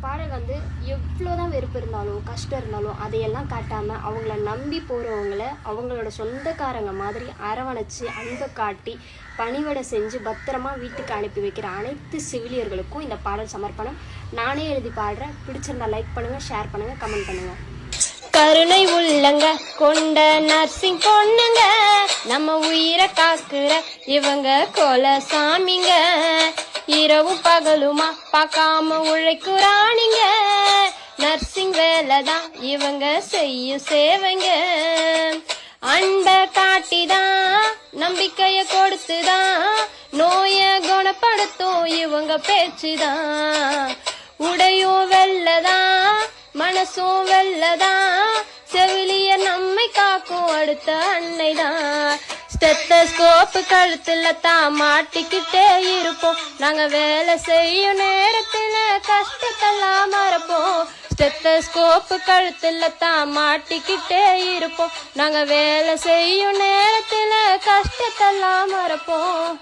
பாடல் வந்து எவ்வளோதான் வெறுப்பு இருந்தாலும் கஷ்டம் இருந்தாலும் அதையெல்லாம் காட்டாமல் அவங்கள நம்பி போகிறவங்கள அவங்களோட சொந்தக்காரங்க மாதிரி அரவணைச்சி அன்பை காட்டி பணிவிடை செஞ்சு பத்திரமா வீட்டுக்கு அனுப்பி வைக்கிற அனைத்து செவிலியர்களுக்கும் இந்த பாடல் சமர்ப்பணம். நானே எழுதி பாடுறேன். பிடிச்சிருந்தா லைக் பண்ணுங்கள், ஷேர் பண்ணுங்கள், கமெண்ட் பண்ணுங்கள். கருணை உள்ளங்க கொண்ட நர்சிங் பொண்ணுங்க, நம்ம உயிரை காக்குற இவங்க கொலை சாமிங்க. இரவும் பகலுமா பார்க்காம உழைக்குறானிங்க. நர்சிங் வேலை தான் இவங்க செய்யும் சேவைங்க. அன்பை காட்டிதான் நம்பிக்கைய கொடுத்துதான் நோய குணப்படுத்தும் இவங்க பேச்சுதான். உடையும் வெள்ளதான் மனசும் வெள்ளதான், செவிலியர் நம்மை காக்கும் அடுத்த அன்னைதான். ஸ்டெத்தஸ்கோப்பு கழுத்துல தான் மாட்டிக்கிட்டே இருப்போம், நாங்க வேலை செய்யும் நேரத்துல கஷ்டத்தெல்லாம் மறப்போம். ஸ்டெத்தஸ்கோப்பு கழுத்துல தான் மாட்டிக்கிட்டே இருப்போம், நாங்க வேலை செய்யும் நேரத்துல கஷ்டத்தெல்லாம் மறப்போம்.